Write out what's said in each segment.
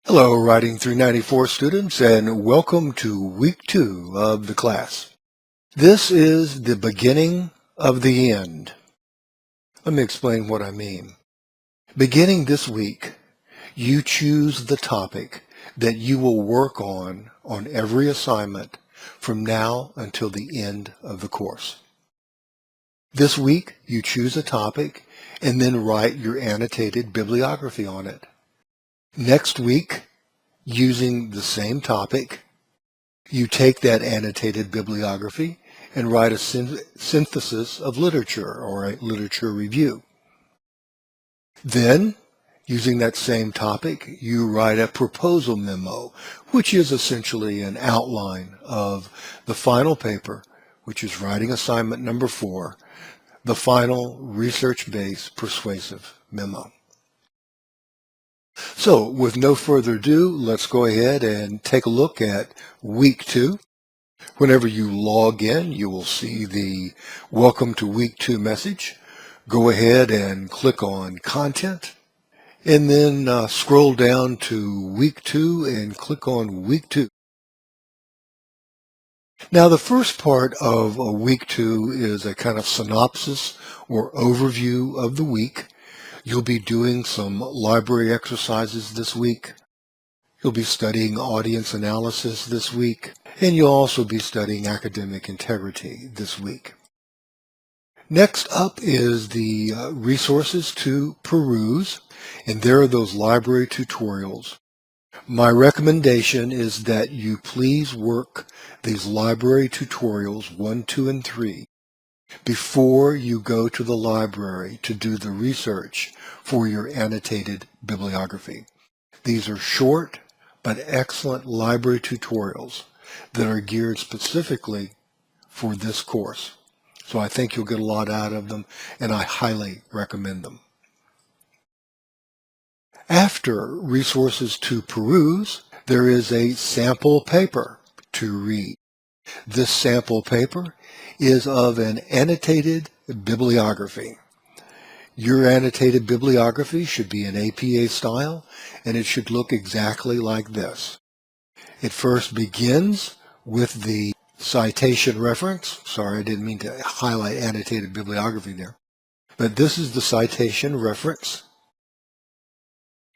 Hello, Writing 394 students, and welcome to week 2 of the class. This is the beginning of the end. Let me explain what I mean. Beginning this week, you choose the topic that you will work on every assignment from now until the end of the course. This week, you choose a topic and then write your annotated bibliography on it. Next week, using the same topic, you take that annotated bibliography and write a synthesis of literature or a literature review. Then, using that same topic, you write a proposal memo, which is essentially an outline of the final paper, which is writing assignment number 4, the final research-based persuasive memo. So, with no further ado, let's go ahead and take a look at week 2. Whenever you log in, you will see the Welcome to Week 2 message. Go ahead and click on Content, and then scroll down to Week 2 and click on Week 2. Now, the first part of Week 2 is a kind of synopsis or overview of the week. You'll be doing some library exercises this week. You'll be studying audience analysis this week, and you'll also be studying academic integrity this week. Next up is the resources to peruse, and there are those library tutorials. My recommendation is that you please work these library tutorials 1, 2, and 3 before you go to the library to do the research for your annotated bibliography. These are short but excellent library tutorials that are geared specifically for this course. So I think you'll get a lot out of them, and I highly recommend them. After resources to peruse, there is a sample paper to read. This sample paper is of an annotated bibliography. Your annotated bibliography should be in APA style, and it should look exactly like this. It first begins with the citation reference. Sorry, I didn't mean to highlight annotated bibliography there. But this is the citation reference.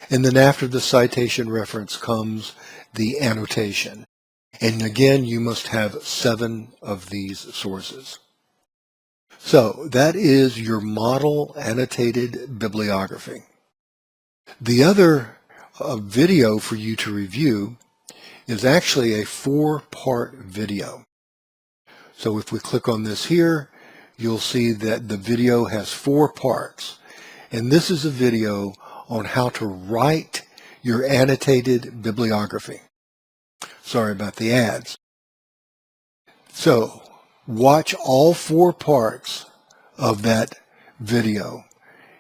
And then after the citation reference comes the annotation. And again, you must have 7 of these sources. So that is your model annotated bibliography. The other video for you to review is actually a 4-part video. So if we click on this here, you'll see that the video has 4 parts. And this is a video on how to write your annotated bibliography. Sorry about the ads. So, watch all 4 parts of that video,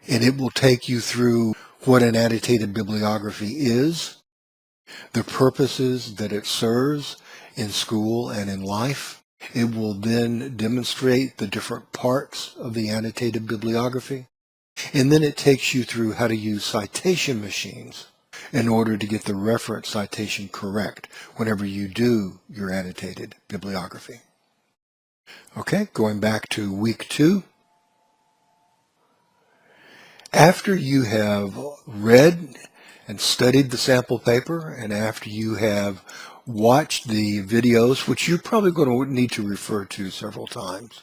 and it will take you through what an annotated bibliography is, the purposes that it serves in school and in life. It will then demonstrate the different parts of the annotated bibliography, and then it takes you through how to use citation machines in order to get the reference citation correct whenever you do your annotated bibliography. Okay, going back to week 2. After you have read and studied the sample paper, and after you have watched the videos, which you're probably going to need to refer to several times,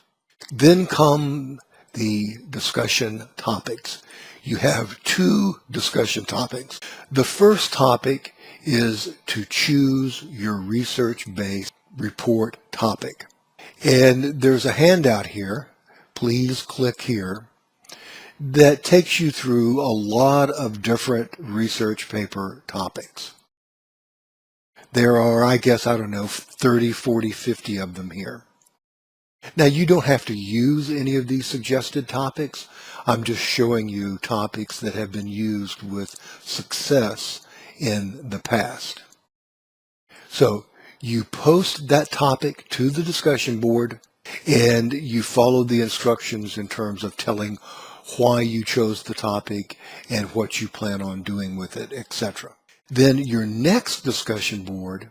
then come the discussion topics. You have 2 discussion topics. The first topic is to choose your research-based report topic. And there's a handout here, please click here, that takes you through a lot of different research paper topics. There are, I guess, 30, 40, 50 of them here. Now, you don't have to use any of these suggested topics. I'm just showing you topics that have been used with success in the past. So, you post that topic to the discussion board, and you follow the instructions in terms of telling why you chose the topic and what you plan on doing with it, etc. Then your next discussion board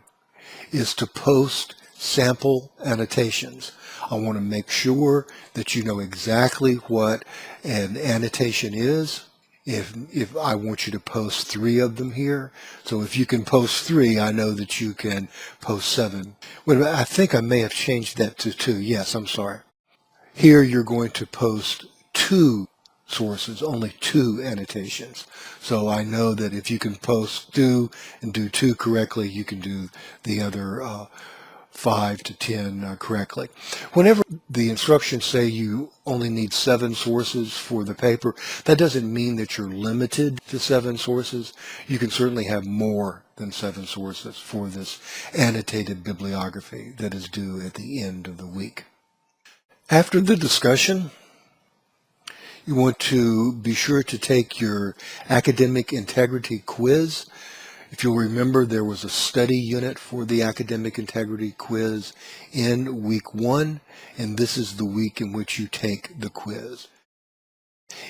is to post sample annotations. I want to make sure that you know exactly what an annotation is. If I want you to post 3 of them here, so if you can post 3, I know that you can post 7. Wait a minute, I think I may have changed that to 2. Yes, I'm sorry. Here you're going to post 2 sources, only 2 annotations. So I know that if you can post 2 and do 2 correctly, you can do the other 5 to 10 correctly. Whenever the instructions say you only need 7 sources for the paper, that doesn't mean that you're limited to 7 sources. You can certainly have more than 7 sources for this annotated bibliography that is due at the end of the week. After the discussion, you want to be sure to take your academic integrity quiz. If you'll remember, there was a study unit for the academic integrity quiz in week 1, and this is the week in which you take the quiz.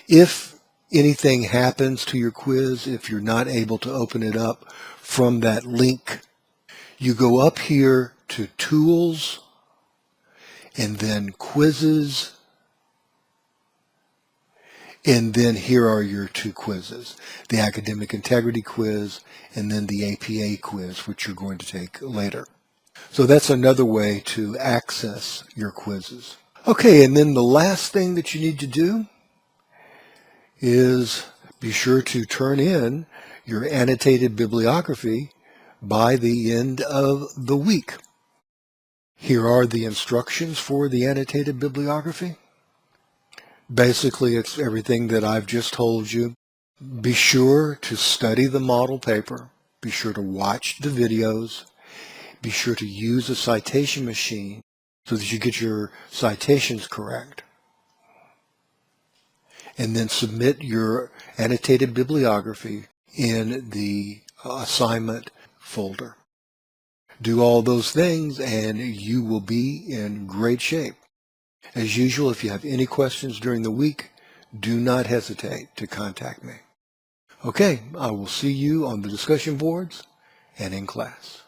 If anything happens to your quiz, if you're not able to open it up from that link, you go up here to Tools, and then Quizzes, and then here are your 2 quizzes, the Academic Integrity Quiz and then the APA quiz, which you're going to take later. So that's another way to access your quizzes. Okay, and then the last thing that you need to do is be sure to turn in your annotated bibliography by the end of the week. Here are the instructions for the annotated bibliography. Basically, it's everything that I've just told you. Be sure to study the model paper. Be sure to watch the videos. Be sure to use a citation machine so that you get your citations correct. And then submit your annotated bibliography in the assignment folder. Do all those things and you will be in great shape. As usual, if you have any questions during the week, do not hesitate to contact me. Okay, I will see you on the discussion boards and in class.